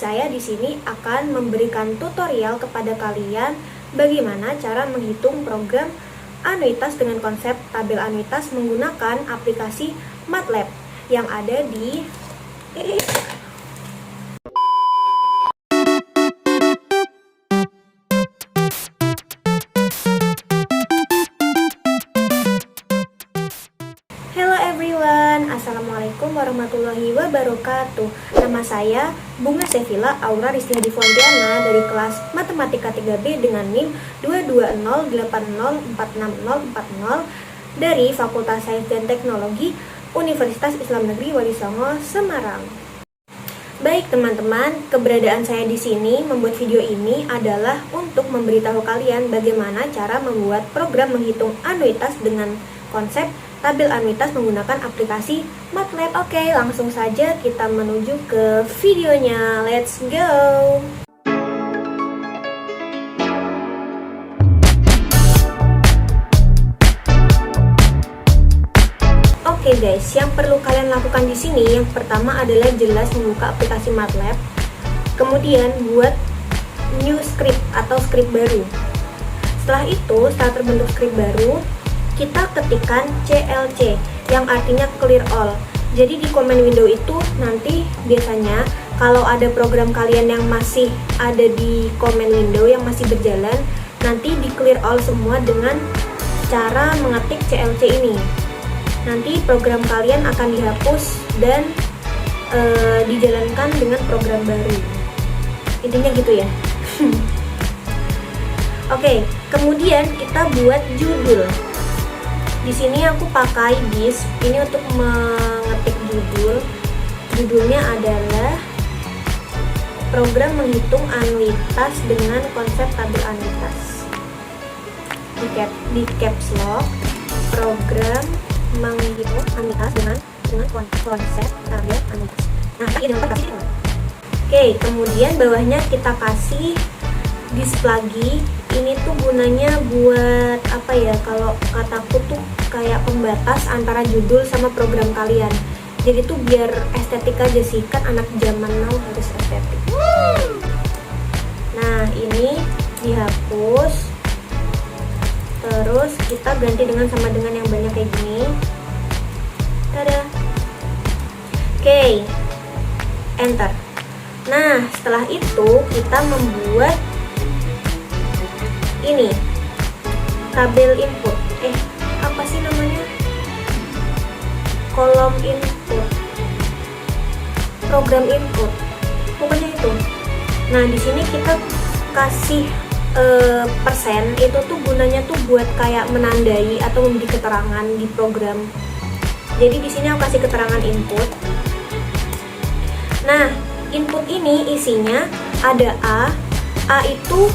Saya di sini akan memberikan tutorial kepada kalian bagaimana cara menghitung program anuitas dengan konsep tabel anuitas menggunakan aplikasi MATLAB yang ada di Hello everyone, Assalamualaikum warahmatullahi wabarakatuh. Nama saya Bunga Sevilla Aura Ristiadi Fontiana dari kelas Matematika 3B dengan NIM 22080460040 dari Fakultas Sains dan Teknologi Universitas Islam Negeri Wali Songo, Semarang. Baik teman-teman, keberadaan saya di sini membuat video ini adalah untuk memberitahu kalian bagaimana cara membuat program menghitung anuitas dengan konsep tabel anuitas menggunakan aplikasi MATLAB. Oke, langsung saja kita menuju ke videonya. Let's go! Oke guys, yang perlu kalian lakukan di sini yang pertama adalah jelas membuka aplikasi MATLAB. Kemudian buat new script atau script baru. Setelah terbentuk script baru, kita ketikkan CLC yang artinya clear all. Jadi di command window itu nanti biasanya kalau ada program kalian yang masih ada di command window yang masih berjalan, nanti di clear all semua dengan cara mengetik CLC ini. Nanti program kalian akan dihapus dan dijalankan dengan program baru. Intinya gitu ya. Oke, kemudian kita buat judul. Di sini aku pakai disk ini untuk mengetik judul. Judulnya adalah program menghitung anuitas dengan konsep tabel anuitas. Di caps lock, program menghitung anuitas dengan konsep tabel anuitas. Nah, ini kasih. Oke, kemudian bawahnya kita kasih disk lagi. Ini tuh gunanya buat apa ya, kalau kataku tuh kayak pembatas antara judul sama program kalian. Jadi tuh biar estetik aja sih, kan anak zaman now harus estetik. Nah, ini dihapus. Terus kita ganti sama dengan yang banyak kayak gini. Tada. Oke. Enter. Nah, setelah itu kita membuat ini tabel input, apa sih namanya, kolom input, program input, pokoknya itu. Nah, di sini kita kasih persen, itu tuh gunanya tuh buat kayak menandai atau memberi keterangan di program. Jadi di sini aku kasih keterangan input. Nah, input ini isinya ada A itu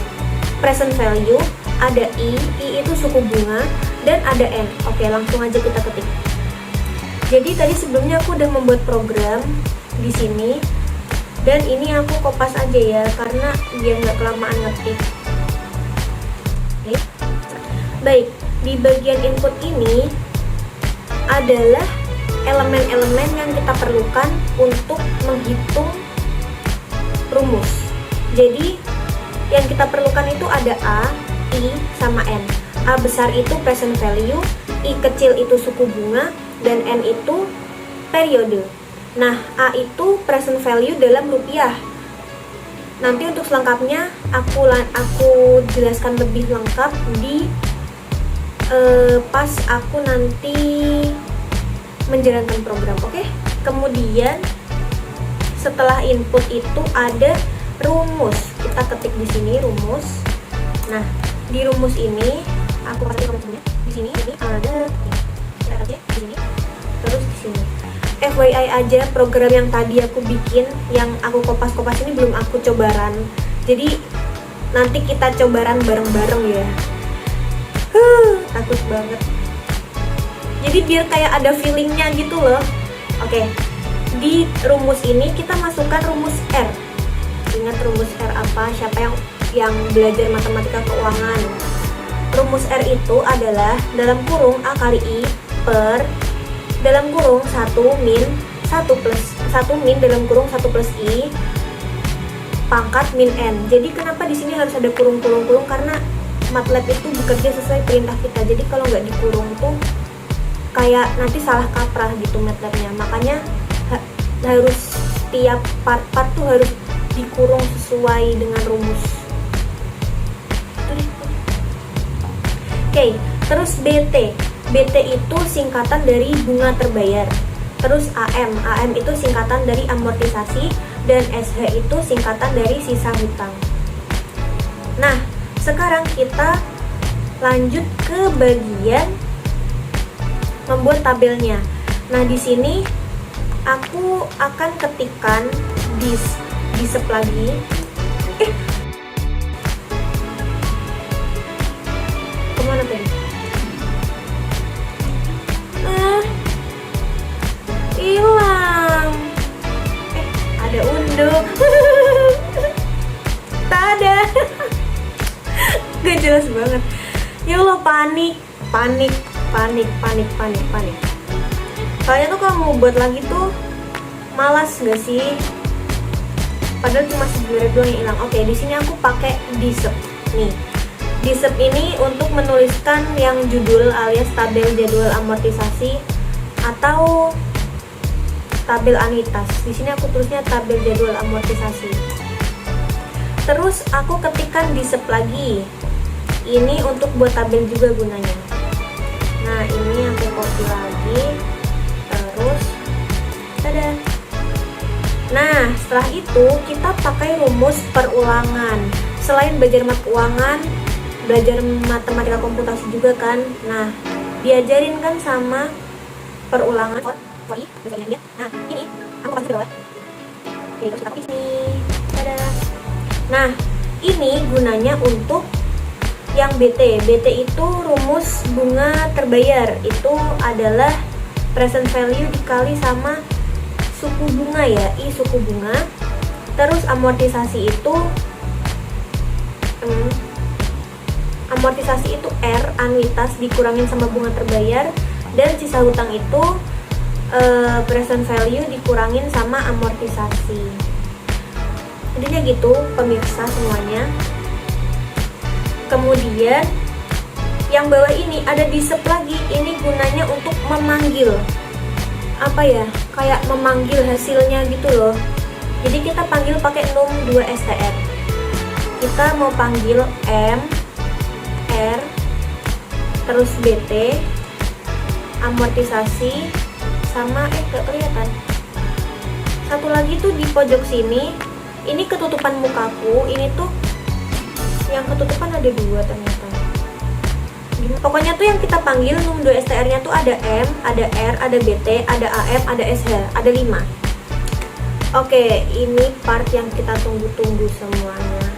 present value, ada I itu suku bunga, dan ada N. Oke, langsung aja kita ketik. Jadi tadi sebelumnya aku udah membuat program di sini, dan ini aku kopas aja ya, karena biar nggak kelamaan ngetik. Oke. Baik, di bagian input ini adalah elemen-elemen yang kita perlukan untuk menghitung rumus. Jadi yang kita perlukan itu ada A, I, sama N. A besar itu present value, I kecil itu suku bunga, dan N itu periode. Nah, A itu present value dalam rupiah. Nanti untuk selengkapnya aku jelaskan lebih lengkap di pas aku nanti menjalankan program, oke? Kemudian setelah input itu ada rumus. Kita ketik di sini rumus. Nah, di rumus ini aku kasih rumusnya. Di sini ini ada di sini. Terus di sini. FYI aja, program yang tadi aku bikin, yang aku kopas-kopas ini belum aku cobaran. Jadi nanti kita cobaran bareng-bareng ya. Takut banget. Jadi biar kayak ada feelingnya gitu loh. Oke. Di rumus ini kita masukkan rumus R. Ingat rumus R apa? Siapa yang belajar matematika keuangan? Rumus R itu adalah dalam kurung A kali I per dalam kurung 1 min 1 min dalam kurung 1 plus I pangkat min N. Jadi kenapa di sini harus ada kurung-kurung-kurung? Karena MATLAB itu bekerja sesuai perintah kita. Jadi kalau nggak dikurung tuh kayak nanti salah kaprah gitu MATLAB-nya. Makanya harus tiap part-part tuh harus dikurung sesuai dengan rumus. Oke, terus BT. BT itu singkatan dari bunga terbayar. Terus AM itu singkatan dari amortisasi, dan SH itu singkatan dari sisa hutang. Nah, sekarang kita lanjut ke bagian membuat tabelnya. Nah, di sini aku akan ketikkan disep lagi. Kemana tadi? Hilang. Ada unduk. Tak ada. Gak jelas banget. Ya Allah, panik. Kalian tuh kalau mau buat lagi tuh malas gak sih? Padahal cuma segelas doang yang hilang. Oke, di sini aku pakai disep. Nih, disep ini untuk menuliskan yang judul alias tabel jadwal amortisasi atau tabel anuitas. Di sini aku tulisnya tabel jadwal amortisasi. Terus aku ketikkan disep lagi. Ini untuk buat tabel juga gunanya. Nah, ini aku copy lagi. Terus tada. Nah, setelah itu kita pakai rumus perulangan. Selain belajar keuangan, belajar matematika komputasi juga kan. Nah, diajarin kan sama perulangan. Nah, ini aku kasih bawah. Oke, terus kita pakai sini. Tada. Nah, ini gunanya untuk yang BT. BT itu rumus bunga terbayar. Itu adalah present value dikali sama suku bunga ya, I suku bunga. Terus amortisasi itu R, anuitas dikurangin sama bunga terbayar, dan sisa hutang itu present value dikurangin sama amortisasi. Intinya gitu pemirsa semuanya. Kemudian yang bawah ini ada disep lagi. Ini gunanya untuk memanggil apa ya, kayak memanggil hasilnya gitu loh. Jadi kita panggil pakai num 2 str. Kita mau panggil M, R, terus BT, amortisasi, sama gak kelihatan. Satu lagi tuh di pojok sini. Ini ketutupan mukaku. Ini tuh yang ketutupan ada 2 ternyata. Pokoknya tuh yang kita panggil num 2 str nya tuh ada M, ada R, ada BT, ada AM, ada SH, ada 5. Oke, ini part yang kita tunggu-tunggu semuanya.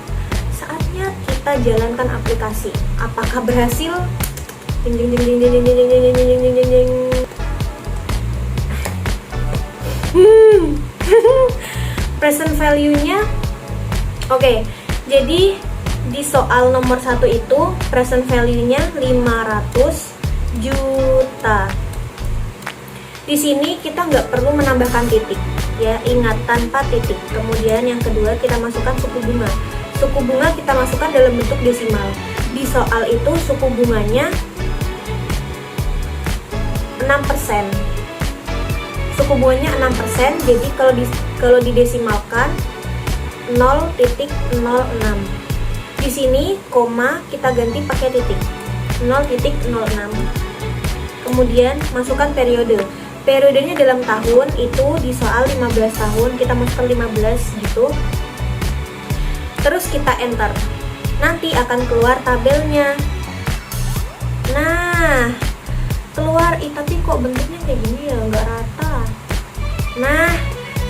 Saatnya kita jalankan aplikasi. Apakah berhasil? Ding ding ding ding ding ding ding ding ding ding ding ding. Present value-nya oke. Jadi di soal nomor 1 itu present value-nya 500 juta. Di sini kita nggak perlu menambahkan titik ya, ingat tanpa titik. Kemudian yang kedua kita masukkan suku bunga. Suku bunga kita masukkan dalam bentuk desimal. Di soal itu suku bunganya 6%. Suku bunganya 6%. Jadi kalau didesimalkan 0,06. Di sini koma kita ganti pakai titik 0,06. Kemudian masukkan periode. Periodenya dalam tahun, itu di soal 15 tahun kita masukkan 15 gitu. Terus kita enter. Nanti akan keluar tabelnya. Nah, keluar, tapi kok bentuknya kayak gini ya, nggak rata. Nah,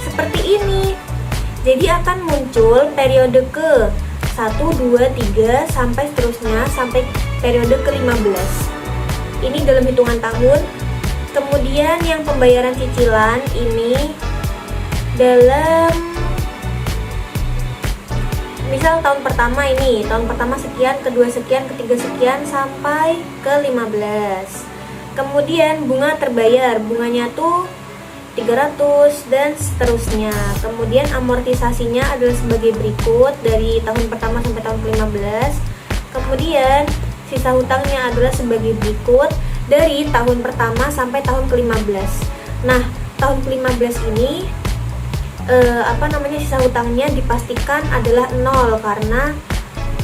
seperti ini. Jadi akan muncul periode ke 1, 2, 3 sampai seterusnya sampai periode ke-15. Ini dalam hitungan tahun. Kemudian yang pembayaran cicilan ini dalam misal tahun pertama ini, tahun pertama sekian, kedua sekian, ketiga sekian sampai ke 15. Kemudian bunga terbayar, bunganya tuh 300 dan seterusnya. Kemudian amortisasinya adalah sebagai berikut dari tahun pertama sampai tahun ke-15. Kemudian sisa hutangnya adalah sebagai berikut dari tahun pertama sampai tahun ke-15. Nah, tahun ke-15 ini sisa hutangnya dipastikan adalah 0 karena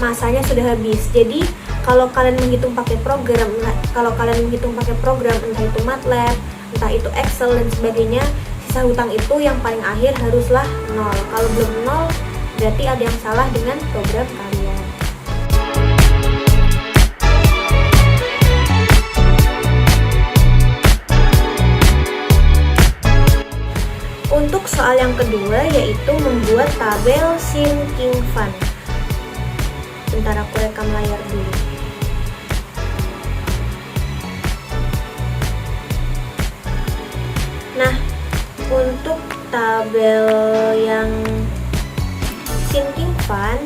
masanya sudah habis. Jadi kalau kalian menghitung pakai program, entah itu MATLAB, entah itu Excel dan sebagainya, sisa hutang itu yang paling akhir haruslah 0. Kalau belum 0, berarti ada yang salah dengan program kalian. Untuk soal yang kedua yaitu membuat tabel sinking fund. Bentar aku rekam layar dulu. Nah, untuk tabel yang sinking fund,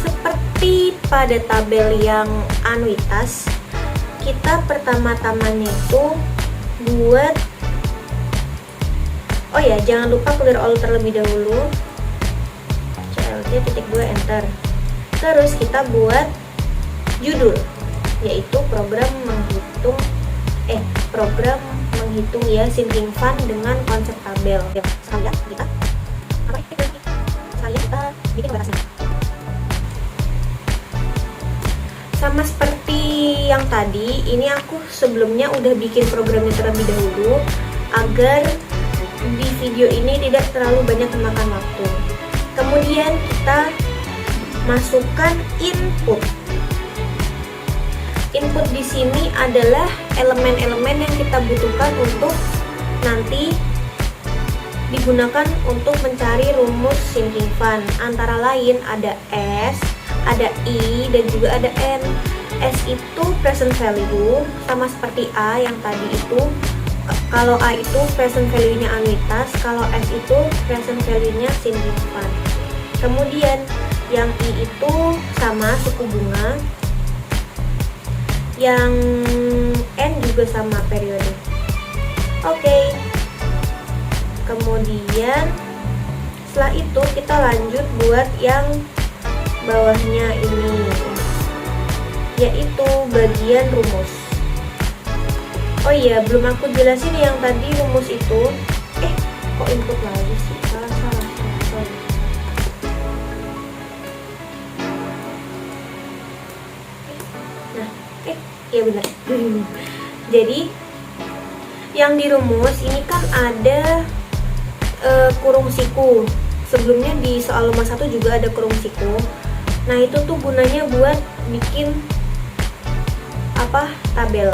seperti pada tabel yang anuitas, kita pertama-tamanya itu buat, oh ya, jangan lupa clear all terlebih dahulu. CLC.2 enter. Terus kita buat judul, yaitu program menghitung ya sinking fund dengan konsep tabel. Sekalian kita bikin kualitasnya. Sama seperti yang tadi, ini aku sebelumnya udah bikin programnya terlebih dahulu agar di video ini tidak terlalu banyak memakan waktu. Kemudian kita masukkan input. Input di sini adalah elemen-elemen yang kita butuhkan untuk nanti digunakan untuk mencari rumus sinking fund. Antara lain ada S, ada I, dan juga ada N. S itu present value, sama seperti A yang tadi itu. Kalau A itu present value-nya anuitas, kalau S itu present value-nya sinking fund. Kemudian yang I itu sama suku bunga, yang N juga sama periode. Oke. Kemudian setelah itu kita lanjut buat yang bawahnya ini, yaitu bagian rumus. Oh iya, belum aku jelasin yang tadi rumus itu. Kok input lagi sih? Salah. Sorry. Nah, iya benar. Jadi yang di rumus ini kan ada kurung siku. Sebelumnya di soal nomor 1 juga ada kurung siku. Nah, itu tuh gunanya buat bikin tabel.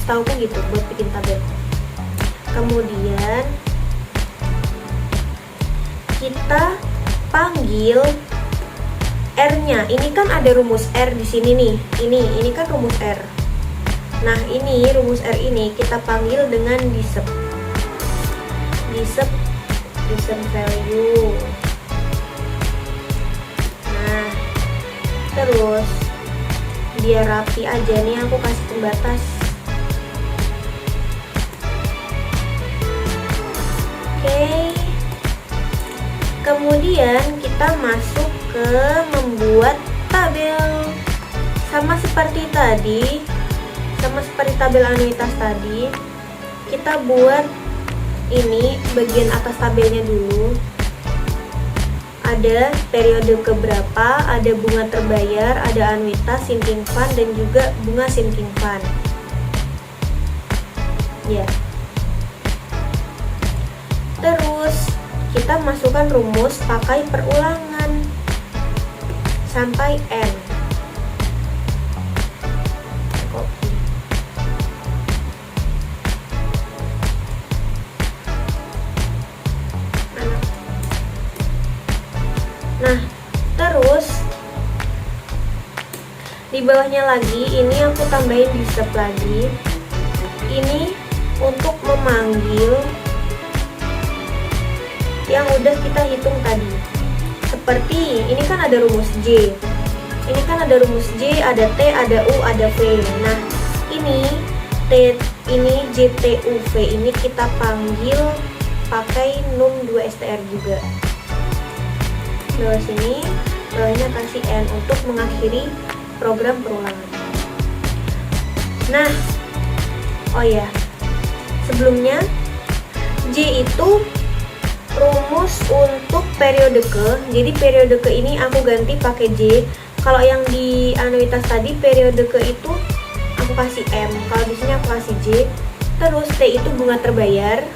Setauku gitu, buat bikin tabel. Kemudian kita panggil R-nya. Ini kan ada rumus R di sini nih. Ini kan rumus R. Nah, ini rumus R ini kita panggil dengan disep value. Nah, terus biar rapi aja nih aku kasih pembatas. Oke. Kemudian kita masuk ke membuat tabel. Sama seperti tabel anuitas tadi, kita buat ini bagian atas tabelnya dulu. Ada periode keberapa, ada bunga terbayar, ada anuitas, sinking fund, dan juga bunga sinking fund. Ya. Terus kita masukkan rumus pakai perulangan sampai N. Nah, terus di bawahnya lagi ini aku tambahin disep lagi. Ini untuk memanggil yang udah kita hitung tadi. Seperti ini kan ada rumus J. Ini kan ada rumus J, ada T, ada U, ada V. Nah, ini ini JTUV ini kita panggil pakai num2str juga. Bawah sini, bawahnya kasih N untuk mengakhiri program perulangan. Nah, oh ya, sebelumnya J itu rumus untuk periodeke. Jadi periodeke ini aku ganti pakai J. Kalau yang di anuitas tadi periodeke itu aku kasih M. Kalau di sini aku kasih J. Terus T itu bunga terbayar.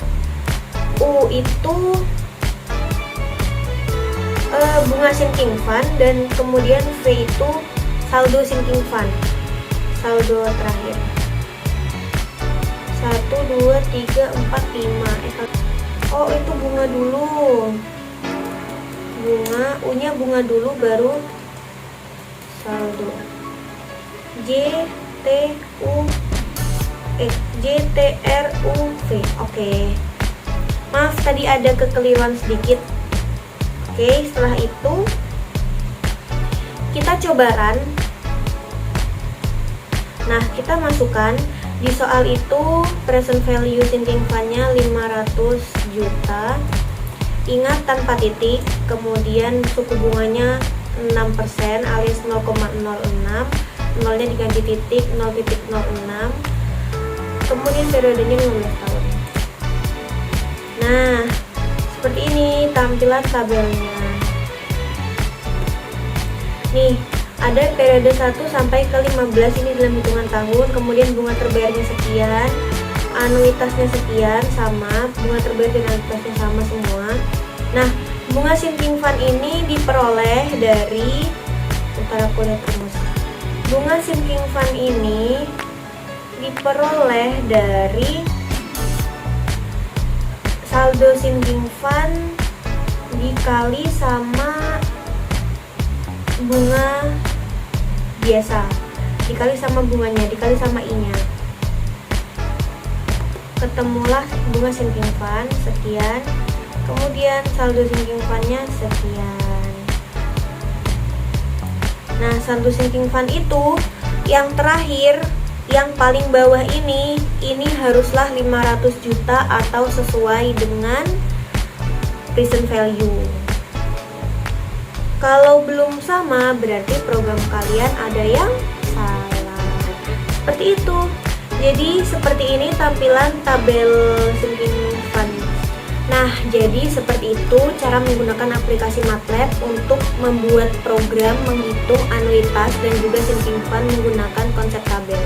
U itu bunga sinking fund, dan kemudian V itu saldo sinking fund, saldo terakhir. 1, 2, 3, 4, 5. Oh, itu bunga dulu. Bunga, U-nya bunga dulu baru saldo. J T R U V. Oke. Maaf tadi ada kekeliruan sedikit. Oke, setelah itu kita coba run. Nah, kita masukkan di soal itu present value sinking fund-nya 500 juta. Ingat tanpa titik, kemudian suku bunganya 6% alias 0,06, nolnya diganti titik 0,06, kemudian periodenya 15 tahun. Nah, seperti ini tampilan tabelnya. Nih, ada periode 1 sampai ke 15 ini dalam hitungan tahun, kemudian bunga terbayarnya sekian, anuitasnya sekian, sama, bunga terbayar dan anuitasnya sama semua. Nah, bunga sinking fund ini diperoleh dari, bentar aku lihat rumus. Bunga sinking fund ini diperoleh dari saldo sinking fund dikali sama bunga biasa, dikali sama bunganya, dikali sama I-nya. Ketemulah bunga sinking fund sekian, kemudian saldo sinking fund-nya sekian. Nah, saldo sinking fund itu yang terakhir, yang paling bawah ini haruslah 500 juta atau sesuai dengan present value. Kalau belum sama, berarti program kalian ada yang salah. Seperti itu. Jadi seperti ini tampilan tabel sinking fund. Nah, jadi seperti itu cara menggunakan aplikasi MATLAB untuk membuat program menghitung anuitas dan juga sinking fund menggunakan konsep tabel.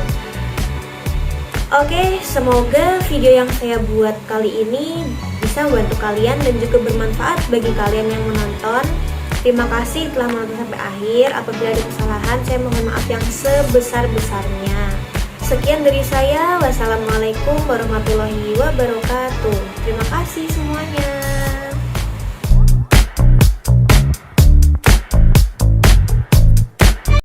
Oke, semoga video yang saya buat kali ini bisa membantu kalian dan juga bermanfaat bagi kalian yang menonton. Terima kasih telah menonton sampai akhir. Apabila ada kesalahan, saya mohon maaf yang sebesar-besarnya. Sekian dari saya. Wassalamualaikum warahmatullahi wabarakatuh. Terima kasih semuanya.